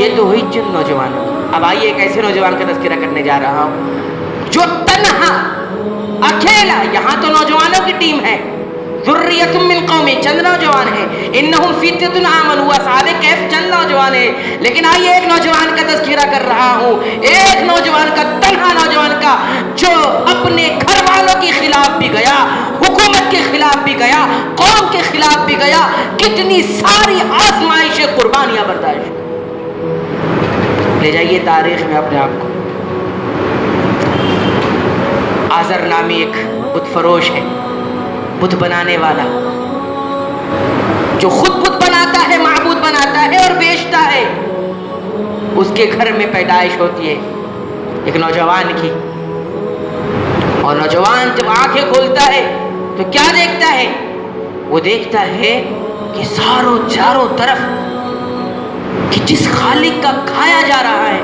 یہ تو ہوئی چند نوجوانوں. اب آئیے ایک ایسے نوجوان کا تذکرہ کرنے جا رہا ہوں جو تنہا اکیلا، یہاں تو نوجوانوں کی ٹیم ہے، ذریۃ من قوم، چند نوجوان ہیں، انہم فتیۃ آمنوا، اصحاب کہف چند نوجوان ہیں، لیکن آئیے ایک نوجوان کا تذکرہ کر رہا ہوں، ایک نوجوان کا، تنہا نوجوان کا، جو اپنے گھر والوں کے خلاف بھی گیا، حکومت کے خلاف بھی گیا، قوم کے خلاف بھی گیا، کتنی ساری آزمائشیں، قربانیاں برداشت. لے جائیے تاریخ میں اپنے آپ کو. آزر نامی ایک بت فروش ہے، بت بنانے والا، جو خود بت بناتا ہے، معبود بناتا ہے اور بیچتا ہے. اس کے گھر میں پیدائش ہوتی ہے ایک نوجوان کی، اور نوجوان جب آنکھیں کھولتا ہے تو کیا دیکھتا ہے؟ وہ دیکھتا ہے کہ چاروں طرف کہ جس خالق کا کھایا جا رہا ہے،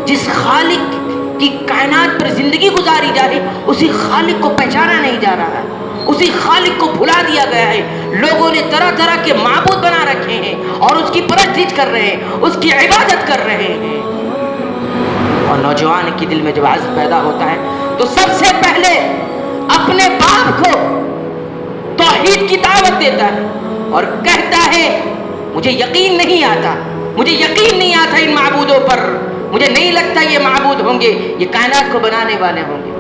جس خالق کی کائنات پر زندگی گزاری جا رہی، اسی خالق کو پہچانا نہیں جا رہا ہے، اسی خالق کو بھلا دیا گیا ہے. لوگوں نے طرح طرح کے معبود بنا رکھے ہیں اور اس کی پرستش کر رہے ہیں، اس کی عبادت کر رہے ہیں. اور نوجوان کے دل میں جب عزم پیدا ہوتا ہے تو سب سے پہلے اپنے باپ کو توحید کی دعوت دیتا ہے اور کہتا ہے مجھے یقین نہیں آتا ان معبودوں پر، مجھے نہیں لگتا یہ معبود ہوں گے، یہ کائنات کو بنانے والے ہوں گے.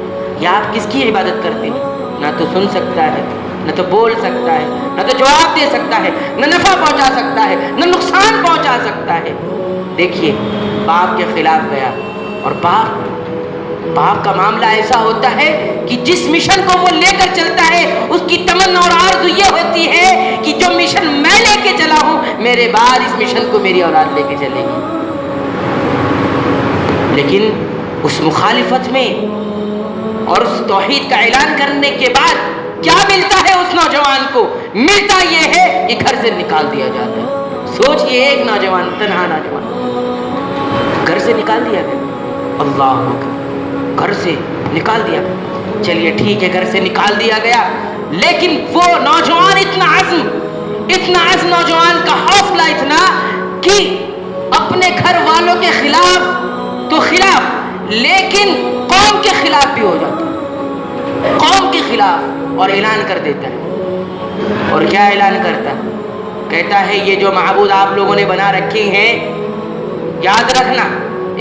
یہ آپ کس کی عبادت کرتے ہیں؟ نہ تو سن سکتا ہے، نہ تو بول سکتا ہے، نہ تو جواب دے سکتا ہے، نہ نفع پہنچا سکتا ہے، نہ نقصان پہنچا سکتا ہے. دیکھیے باپ کے خلاف گیا، اور باپ کا معاملہ ایسا ہوتا ہے کہ جس مشن کو وہ لے کر چلتا ہے اس کی تمنا اور آرزو یہ ہوتی ہے کہ جو مشن میں لے کے چلا ہوں میرے بعد اس مشن کو میری اولاد لے کے چلے گی. لیکن اس مخالفت میں اور اس توحید کا اعلان کرنے کے بعد کیا ملتا ہے اس نوجوان کو؟ ملتا یہ ہے کہ گھر سے نکال دیا جاتا ہے. سوچئے ایک نوجوان، تنہا نوجوان، گھر سے نکال دیا گیا. اللہ اکبر، گھر سے نکال دیا. چلیے ٹھیک ہے، گھر سے نکال دیا گیا، لیکن وہ نوجوان اتنا عزم نوجوان کا حوصلہ اتنا کہ اپنے گھر والوں کے خلاف تو خلاف، لیکن قوم کے خلاف بھی ہو جاتا ہے، قوم کے خلاف، اور اعلان کر دیتا ہے. اور کیا اعلان کرتا ہے؟ کہتا ہے یہ جو معبود آپ لوگوں نے بنا رکھے ہیں، یاد رکھنا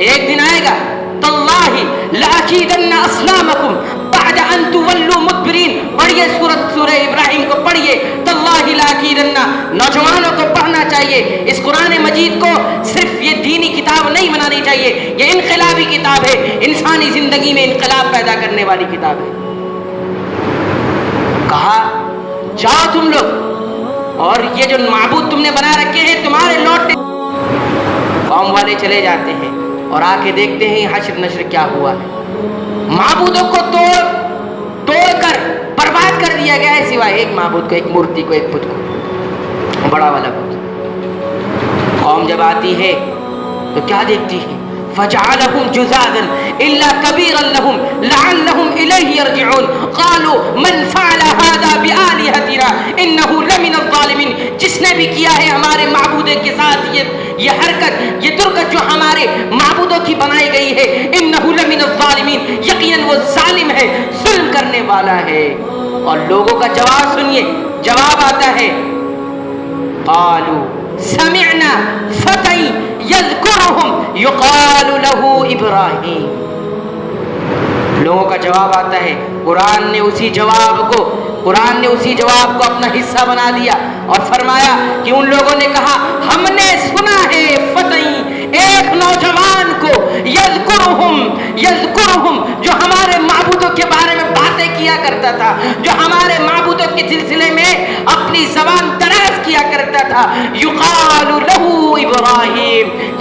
ایک دن آئے گا تاللہ لاکیدن اصنامکم بعد ان تولوا مدبرین. پڑھیے سورہ ابراہیم کو پڑھیے، تاللہ لاکیدن. نوجوانوں کو پڑھنا چاہیے اس قرآن مجید کو. صرف یہ دینی کتاب نہیں بنانی چاہیے، یہ انقلابی کتاب ہے، انسانی زندگی میں انقلاب پیدا کرنے والی کتاب ہے. کہا جاؤ تم لوگ، اور یہ جو معبود تم نے بنا رکھے ہیں تمہارے لوٹنے. قوم والے چلے جاتے ہیں اور آ کے دیکھتے ہیں حشر نشر کیا ہوا ہے. معبودوں کو توڑ کر برباد کر دیا گیا ہے، سوائے ایک معبود کو، ایک مورتی کو، ایک بت کو، بڑا والا بت. قوم جب آتی ہے تو کیا دیکھتی ہے؟ فجعلهم جذاذا الا كبيرا لهم لعلهم اليه يرجعون قالوا من فعل هذا بآلهتنا انه لمن الظالمين. جس نے بھی کیا ہے ہمارے معبود کے ساتھ یہ حرکت، یہ درگت جو ہمارے معبودوں کی بنائی گئی ہے، انه لمن الظالمین، یقیناً وہ ظالم ہے، ظلم کرنے والا ہے. اور لوگوں کا جواب سنیے، جواب آتا ہے قالوا سمعنا فتى يذكرهم يقال له ابراہیم. لوگوں کا جواب آتا ہے، قرآن نے اسی جواب کو اپنا حصہ بنا دیا اور فرمایا کہ ان لوگوں نے کہا ہم نے سنا ہے فتى، ایک نوجوان کو، یذکرہم، جو ہمارے معبودوں کے بارے میں باتیں کیا کرتا تھا، جو ہمارے معبودوں کے سلسلے میں اپنی زبان دراز کیا کرتا تھا، یقال له ابراہیم،